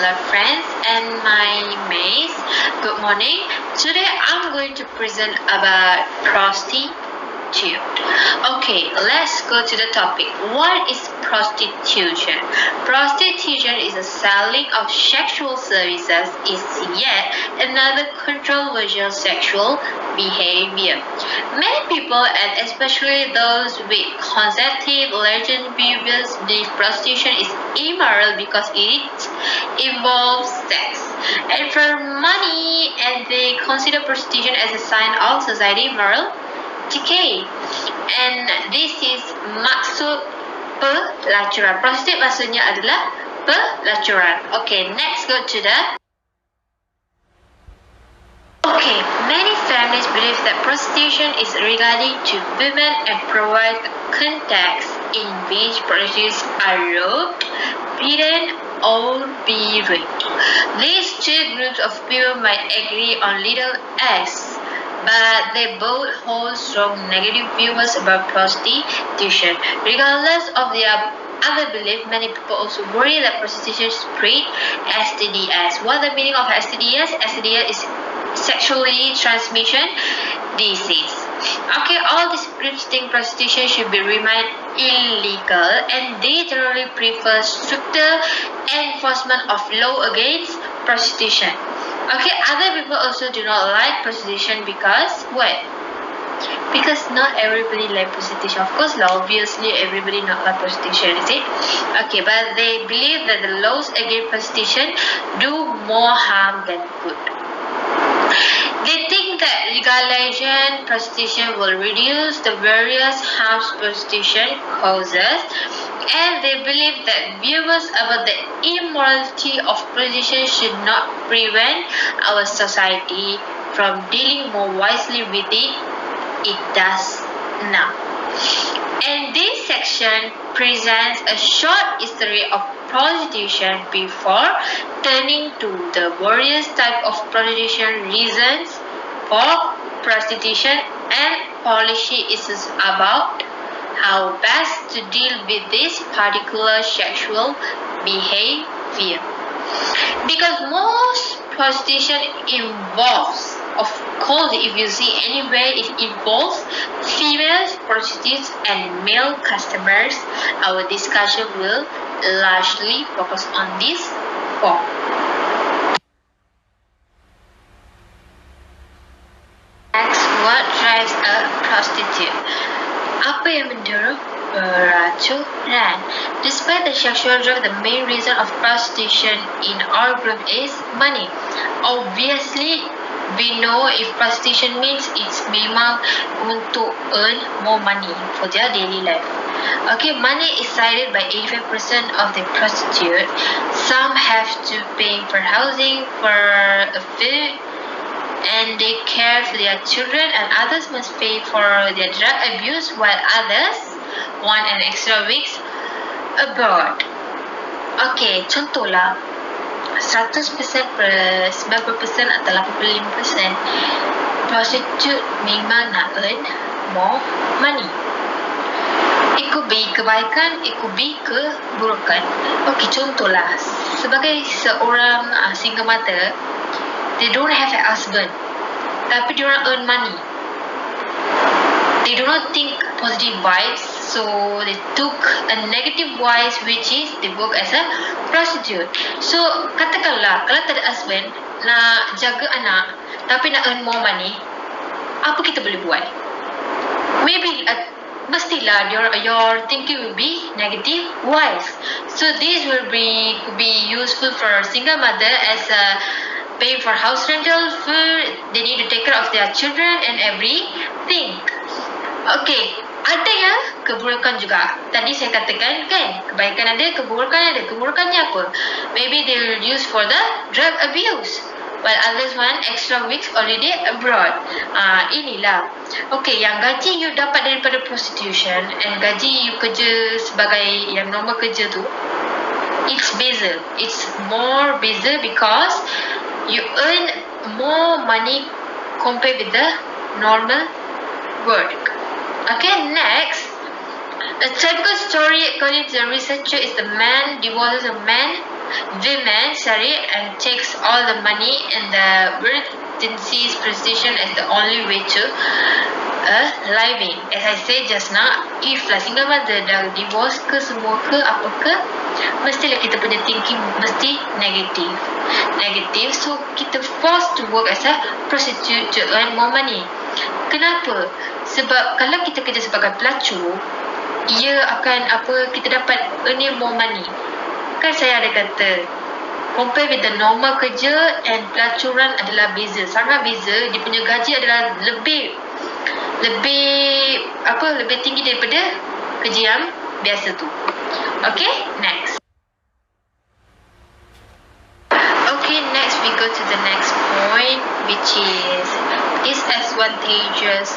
beloved friends and my mates. Good morning. Today I'm going to present about prostitution. Okay, let's go to the topic. What is prostitution? Prostitution is a selling of sexual services, is yet another controversial sexual behavior. Many people, and especially those with conservative religious views, believe prostitution is immoral because it involves sex and for money, and they consider prostitution as a sign of society moral decay. And this is maksud pelacuran. Prostitute maksudnya adalah pelacuran. Okay, next go to the. Okay, many families believe that prostitution is regarding to women and provide a context in which prostitutes are robbed, beaten, or be raped. These two groups of people might agree on little acts, but they both hold strong negative views about prostitution. Regardless of their other belief, many people also worry that prostitution spread STDs. What the meaning of STDs? STDs is sexually transmission disease. Okay, all these groups think prostitution should be remain illegal, and they generally prefer stricter enforcement of law against prostitution. Okay, other people also do not like prostitution because what? Because not everybody like prostitution. Of course, obviously everybody not like prostitution, is it? Okay, but they believe that the laws against prostitution do more harm than good. They think that legalization prostitution will reduce the various harms prostitution causes, and they believe that views about the immorality of prostitution should not prevent our society from dealing more wisely with it. It does now. And this section presents a short history of prostitution before turning to the various types of prostitution, reasons for prostitution, and policy issues about how best to deal with this particular sexual behavior. Because most prostitution involves, of course, if you see anywhere, it involves female prostitutes and male customers. Our discussion will largely focus on this form. Next, what drives a prostitute? Apa yang mendorong peracuran? Despite the sexual drive, the main reason of prostitution in our group is money. Obviously, we know if prostitution means it's memang untuk earn more money for their daily life. Okay, money is cited by 85% of the prostitute. Some have to pay for housing, for food, and they care for their children, and others must pay for their drug abuse, while others want an extra weeks abroad. Okay, contohlah 100% per 90% atau 85% prostitute memang nak earn more money. It could be kebaikan, it could be keburukan. Okay, contohlah sebagai seorang single mother, they don't have a husband, tapi they don't earn money. They do not think positive vibes, so they took a negative vibes, which is they work as a prostitute. So katakanlah kalau tak ada husband, nak jaga anak, tapi nak earn more money, apa kita boleh buat? Maybe mestilah your thinking will be negative wise. So this will could be useful for a single mother as a paying for house rental, food, they need to take care of their children and everything. Okay, ada yang keburukan juga. Tadi saya katakan kan, kebaikan ada, keburukan ada. Keburukannya apa? Maybe they will use for the drug abuse, while others want extra weeks holiday abroad. Inilah. Okay, yang gaji you dapat daripada prostitution and gaji you kerja sebagai yang normal kerja tu, it's beza. It's more beza because you earn more money compared with the normal work. Okay, next. A typical story according to the researcher is the man divorces a man women, and takes all the money and the virgin sees prostitution as the only way to living. As I said just now, if lah single mother dah divorce ke semua ke apa ke, mestilah kita punya thinking mesti negative. So kita forced to work as a prostitute to earn more money. Kenapa? Sebab kalau kita kerja sebagai pelacur, ia akan kita dapat earning more money. Kan saya ada kata, compare with the normal kerja and pelacuran adalah beza, sangat beza. Dia punya gaji adalah lebih tinggi daripada kerja yang biasa tu. Okay, next. Okay, next we go to the next point, which is disadvantages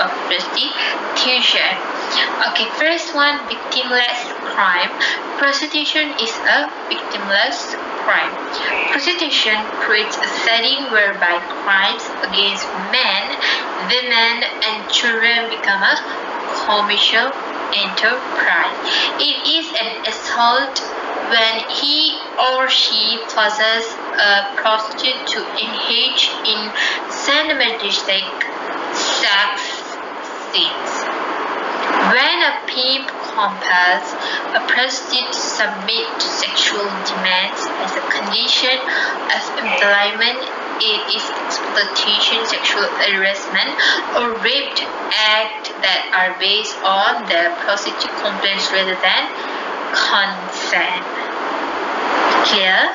of prostitution. Okay, first one, victimless crime. Prostitution is a victimless crime. Prostitution creates a setting whereby crimes against men, women, and children become a commercial enterprise. It is an assault when he or she forces a prostitute to engage in cinematic sex scenes. When a pimp compels a prostitute to submit to sexual demands as a condition of employment, it is exploitation, sexual harassment, or rape acts that are based on the prostitute complaints rather than consent. Clear?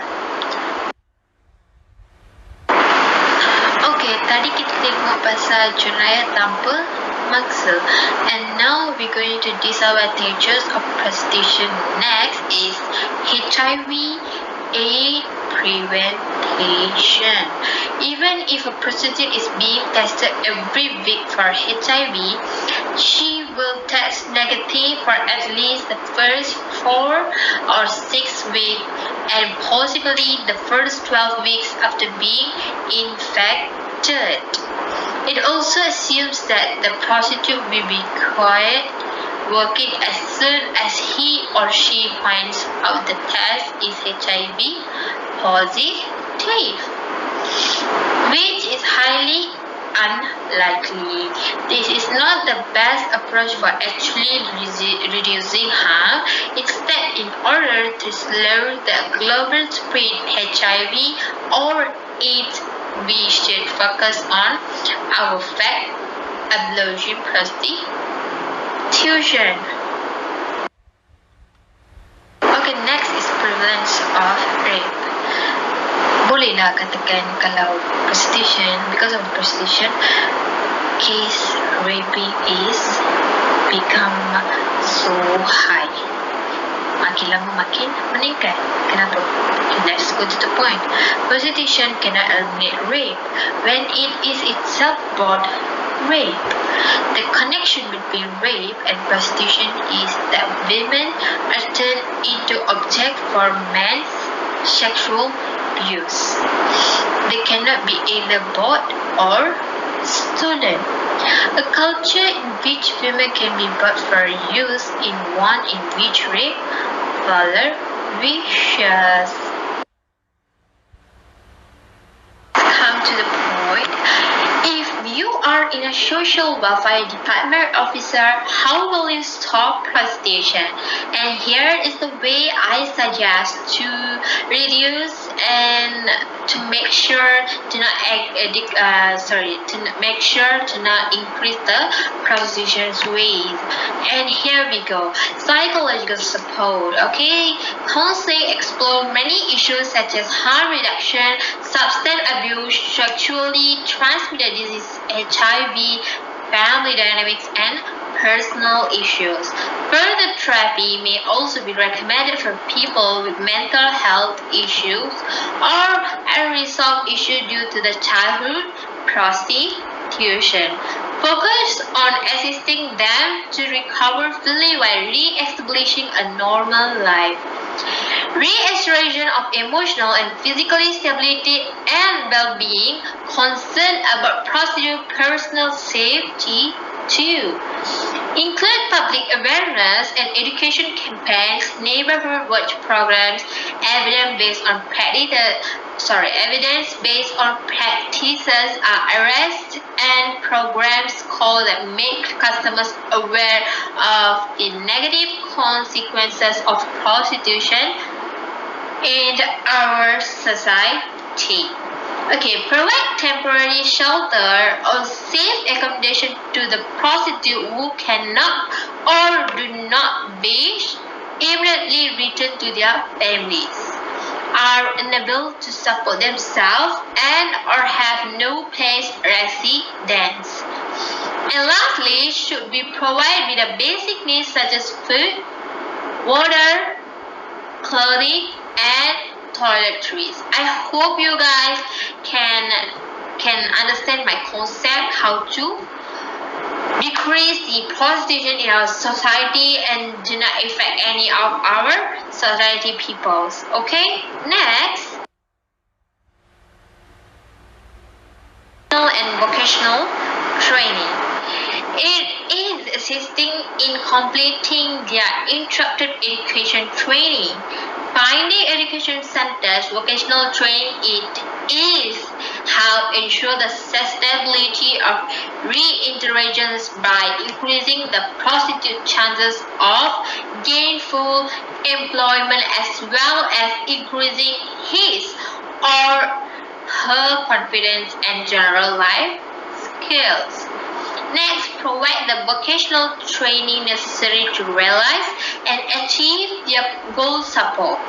Okay, tadi kita tengok pasal jenayah tanpa maksa, and now we're going to disadvantages of prostitution. Next is HIV/AIDS prevention. Even if a prostitute is being tested every week for HIV, she will test negative for at least the first 4 or 6 weeks and possibly the first 12 weeks after being infected. It also assumes that the prostitute will be quiet working as soon as he or she finds out the test is HIV positive, which is highly unlikely. This is not the best approach for actually reducing harm. Instead, in order to slow the global spread HIV or AIDS, we should focus on our fact abolishing prostitution. Okay, next is prevalence of rape. Bolehlah katakan kalau prostitution, because of prostitution, case raping is become so high. Makin lama makin meningkat. Kenapa? Let's go to the point. Prostitution cannot eliminate rape when it is itself both rape. The connection between rape and prostitution is that women are turned into objects for men's sexual abuse. They cannot be either bought or stolen. A culture in which women can be bought for use in one in which rape flourishes. Come to the point. If you are in a social welfare department officer, how will you stop prostitution? And here is the way I suggest to reduce and to make sure to not increase the prostitution rate. And here we go. Psychological support. Okay, counseling explore many issues such as harm reduction, substance abuse, sexually transmitted disease, HIV, family dynamics, and personal issues. Further therapy may also be recommended for people with mental health issues or unresolved issues due to the childhood prostitution. Focus on assisting them to recover fully while re-establishing a normal life. Restoration of emotional and physical stability and well-being, concern about prostitute personal safety too. include public awareness and education campaigns, neighborhood watch programs, evidence-based on practices, arrests, and programs called that make customers aware of the negative consequences of prostitution in our society. Okay, provide temporary shelter or safe accommodation to the prostitute who cannot or do not wish immediately return to their families, are unable to support themselves, and or have no place residence. And lastly, should be provided with the basic needs such as food, water, clothing, and toiletries. I hope you guys can understand my concept how to decrease the prostitution in our society and do not affect any of our society peoples. Okay, next, and vocational training. It is assisting in completing their interrupted education training. Finding education centers, vocational training, it is help ensure the sustainability of reintegrations by increasing the prostitute chances of gainful employment as well as increasing his or her confidence and general life skills. Next, provide the vocational training necessary to realize and achieve their goal support.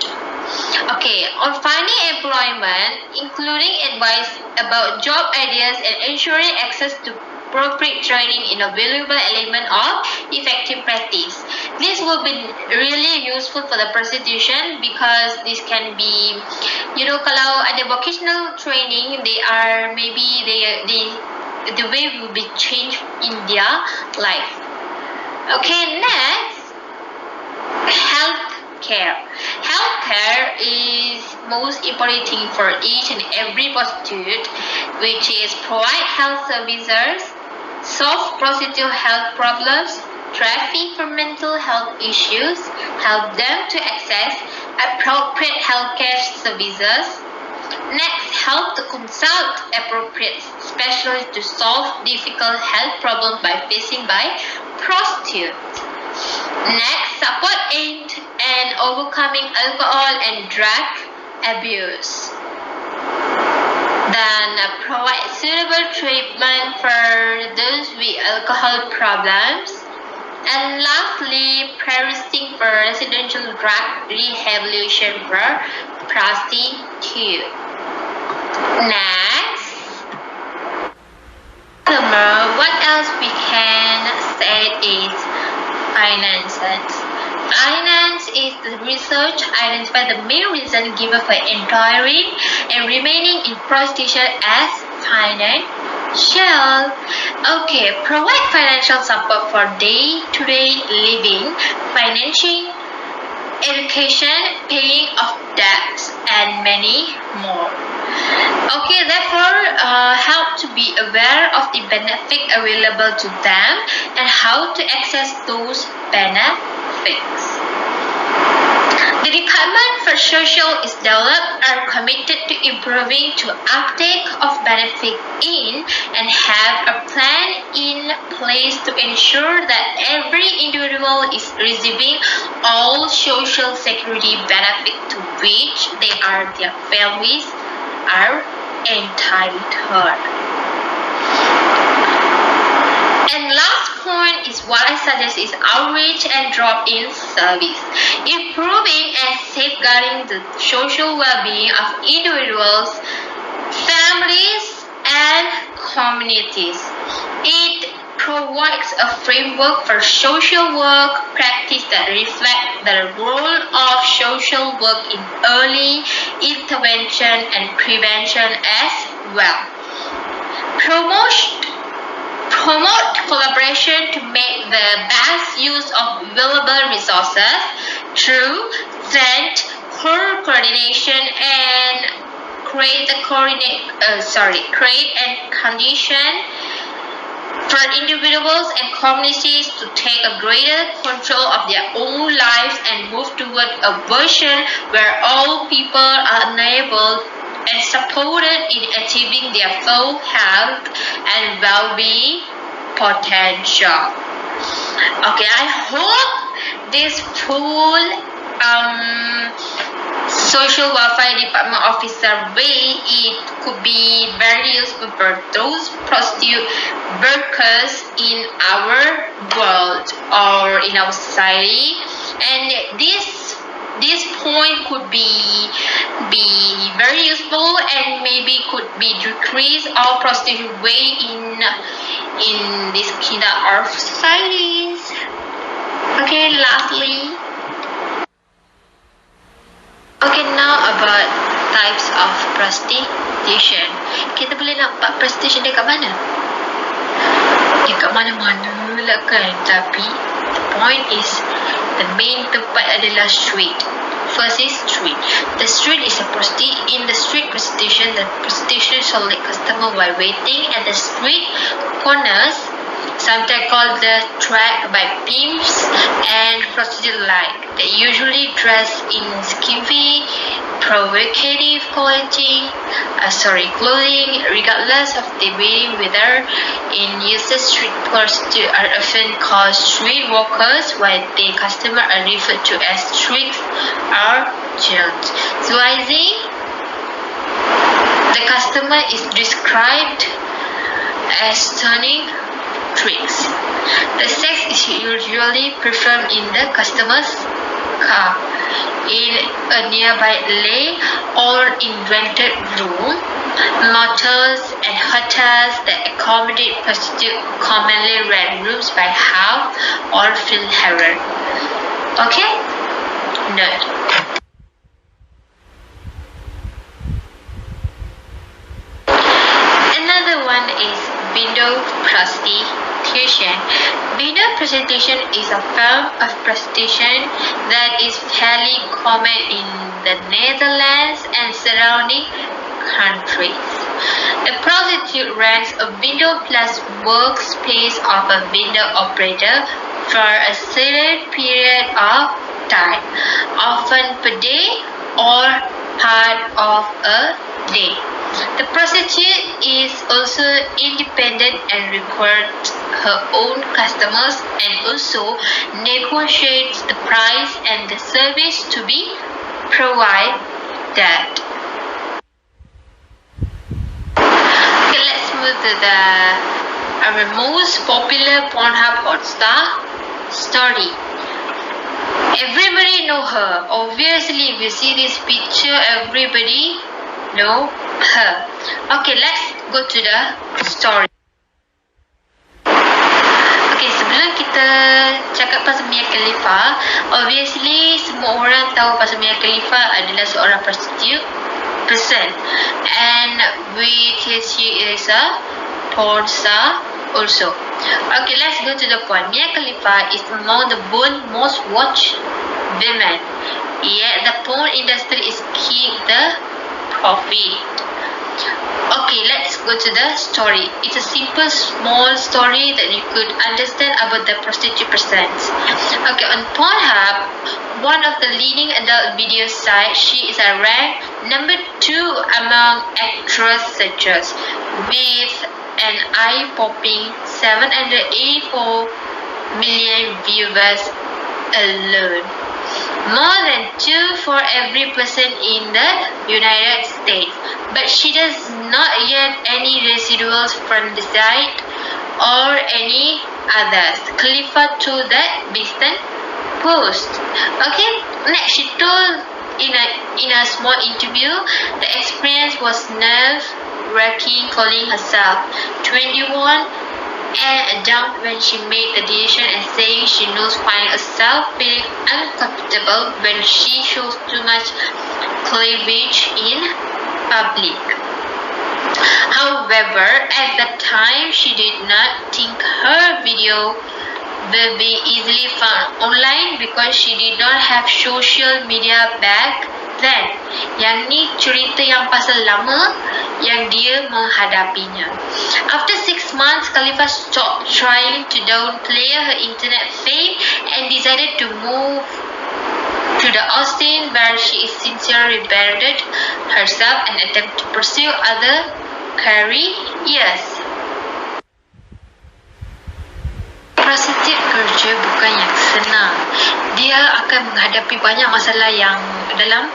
Okay, on finding employment, including advice about job ideas and ensuring access to appropriate training in a valuable element of effective practice. This will be really useful for the prostitution because this can be, kalau ada vocational training, they are maybe the way will be changed in their life. Okay, next, healthcare. Healthcare is most important thing for each and every prostitute, which is provide health services, solve prostitute health problems, traffic for mental health issues, help them to access appropriate healthcare services. Next, help to consult appropriate specialists to solve difficult health problems facing by prostitutes. Next, support aimed at overcoming alcohol and drug abuse. Then provide suitable treatment for those with alcohol problems. And lastly, pricing for residential drug rehabilitation for prostitutes. Next, what else we can say is finances. Finance is the research identify the main reason given for entering and remaining in prostitution as financial. Okay, provide financial support for day-to-day living, financing, education, paying of debts, and many more. Okay, therefore, help to be aware of the benefit available to them and how to access those benefits. The Department for Social is developed and committed to improving to uptake of benefit in and have a plan in place to ensure that every individual is receiving all social security benefit to which they are their families are entitled. And last point is what I suggest is outreach and drop-in service, improving and safeguarding the social well-being of individuals, families, and communities. It provides a framework for social work practice that reflect the role of social work in early intervention and prevention as well. Promote collaboration to make the best use of available resources through strength, coordination, and create and condition For individuals and communities to take a greater control of their own lives and move toward a version where all people are enabled and supported in achieving their full health and well-being potential. Okay, I hope this full social welfare department officer way it could be very useful for those prostitute workers in our world or in our society, and this point could be very useful and maybe could be decrease all prostitution way in this kind of societies. Okay, lastly. Okay, now about types of prostitution. Kita boleh nampak prostitution dekat mana? Dekat mana-mana lah kan. Tapi the point is the main tempat adalah street. First is street. The street is a in the street prostitution. The prostitution select customer while waiting at the street corners, sometimes called the track by pimps and prostitutes alike. They usually dress in skimpy, provocative clothing, regardless of the wearing whether in use. Street prostitutes are often called street walkers, while the customers are referred to as street urchins. The customer is described as turning tricks. The sex is usually performed in the customer's car, in a nearby alley, or in rented room. Motels and hotels that accommodate prostitutes commonly rent rooms by half or full hire. Okay? Note. Another one is window prostitution. Window prostitution is a form of prostitution that is fairly common in the Netherlands and surrounding countries. The prostitute rents a window plus workspace of a window operator for a certain period of time, often per day or part of a day. The prostitute is also independent and records her own customers and also negotiates the price and the service to be provided. Okay, let's move to our most popular Pornhub hotstar story. Everybody know her. Obviously, if you see this picture, everybody know her. Okay, let's go to the story. Okay, sebelum kita cakap pasal Mia Khalifa, obviously semua orang tahu pasal Mia Khalifa adalah seorang prostitute person, and she is a porn star also. Okay, let's go to the point. Mia Khalifa is among the world's most watched women, yet the porn industry is keep the profit. Okay, let's go to the story. It's a simple, small story that you could understand about the prostitute persons. Okay, on Pornhub, one of the leading adult video sites, she is ranked number 2 among actress searches, with an eye-popping 784 million viewers alone. More than 2 for every person in the United States. But she does not get any residuals from the site or any others. Khalifa told that Boston Post. Okay, next she told in a small interview, the experience was nerve-wracking, calling herself 21 and down when she made the decision and saying she knows finding herself feeling uncomfortable when she shows too much cleavage in public. However, at that time, she did not think her video will be easily found online because she did not have social media back then, yang ni cerita yang pasal lama yang dia menghadapinya. After 6 months, Khalifa stopped trying to downplay her internet fame and decided to move to the Austin where she is sincerely bettering herself and attempt to pursue other careers. Prostitute kerja bukan yang senang. Dia akan menghadapi banyak masalah yang dalam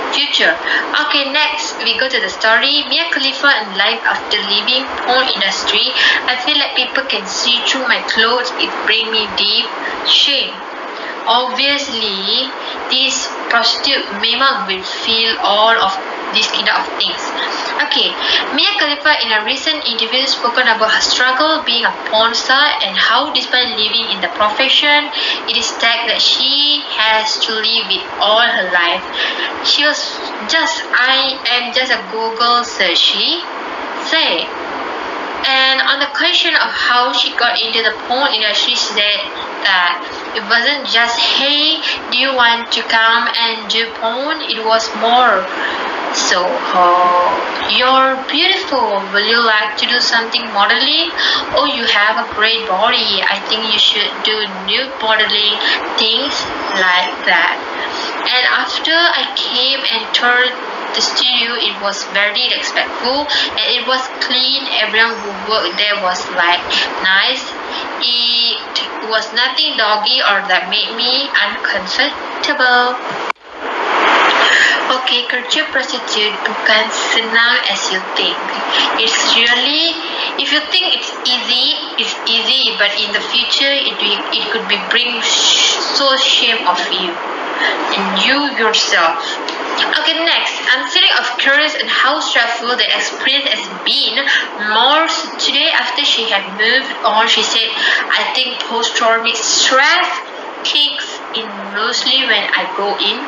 future. Okay, next we go to the story. Mia Khalifa and life after leaving porn industry. I feel like people can see through my clothes. It bring me deep shame. Obviously, this prostitute memang will feel all of these kind of things. Okay, Mia Khalifa in a recent interview spoken about her struggle being a porn star and how despite living in the profession, it is tag that she has to live with all her life. She was just, I am just a Google search, she said. And on the question of how she got into the porn industry, she said that it wasn't just, hey, do you want to come and do porn? It was more, so, you're beautiful. Will you like to do something modeling? Oh, you have a great body. I think you should do nude modeling, things like that. And after I came and toured the studio, it was very respectful and it was clean. Everyone who worked there was like nice. It was nothing doggy or that made me uncomfortable. Okay, kerja prostitute bukan senang as you think. It's really, if you think it's easy, but in the future it could be bring so shame of you and you yourself. Okay, next, I'm feeling of curious and how stressful the experience has been. More so today after she had moved on, she said, I think post-traumatic stress kicks in mostly when I go in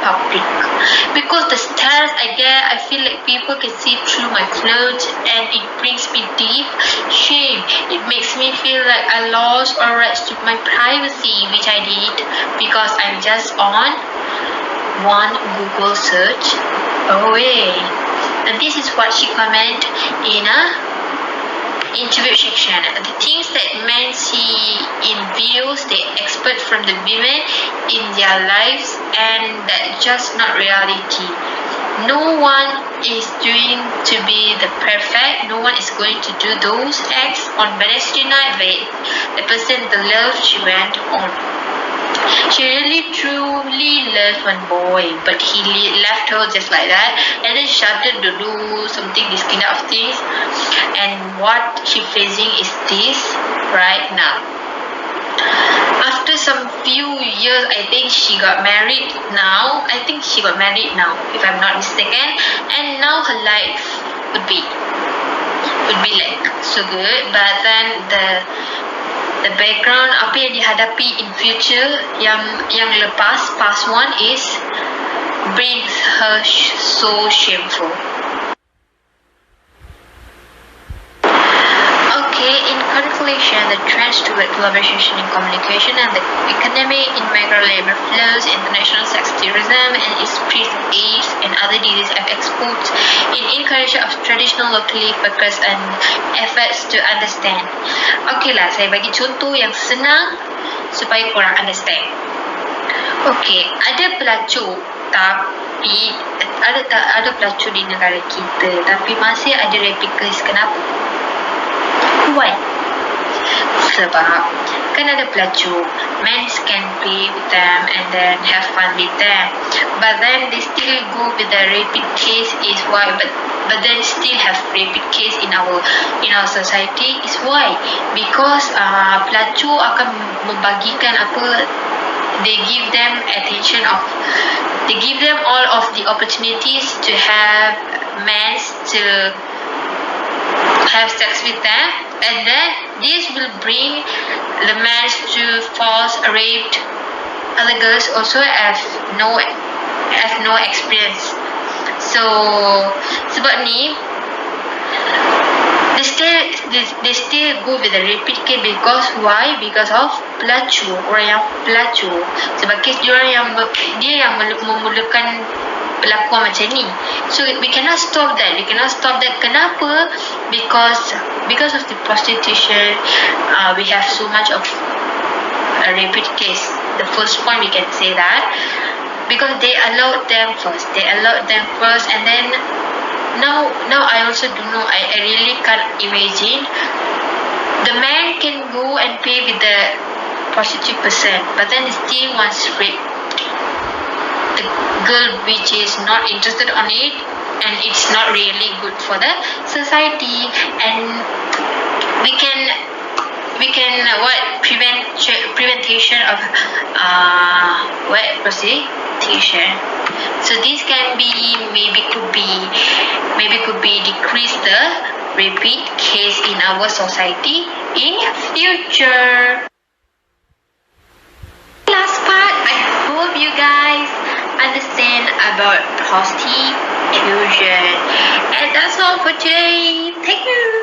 public. Because the stares I get, I feel like people can see through my clothes and it brings me deep shame. It makes me feel like I lost all rights to my privacy, which I did because I'm just on one Google search away. And this is what she commented in a interview section. The things that men see in videos, they expect from the women in their lives, and that just not reality. No one is doing to be the perfect. No one is going to do those acts on Wednesday night with the person the love she went on. She really truly loved one boy, but he left her just like that, and then started to do something, this kind of things. And what she facing is this right now. After some few years, I think she got married now. If I'm not mistaken. And now her life would be like so good, but then the background apa yang dihadapi in future yang lepas past one is brings her so shameful. Okay, in conclusion, the trends toward globalization in communication and the economy in migrant labor flows, international sex tourism and increased AIDS and other diseases have exposed in encouragement of traditional locally focused and efforts to understand. Okay lah, saya bagi contoh yang senang supaya korang understand. Okay, ada pelacur tapi ada pelacur di negara kita tapi masih ada rape case. Kenapa? Why? Sebab kan ada pelacur, men can play with them and then have fun with them, but then they still go with the rape case. Is why? But then still have rape case in our society. Is why? Because pelacur akan membagikan apa, they give them attention of, they give them all of the opportunities to have men to have sex with them, and then this will bring the men to false raped other girls also have no experience. So sebab ni they still go with the repeat case because why? Because of pelacur, orang yang pelacur. Sebab kes dia yang memulakan berlaku macam ni. So we cannot stop that. Kenapa? Because of the prostitution, we have so much of a repeat case. The first point we can say that because they allowed them first, and then now I also don't know. I really can't imagine. The man can go and pay with the prostitute person, but then still wants rape the girl which is not interested on it, and it's not really good for the society. And we can prevention of prostitution. So this can be maybe could be decrease the repeat case in our society in future. Last part, I hope you guys understand about prostitution. And that's all for today. Thank you.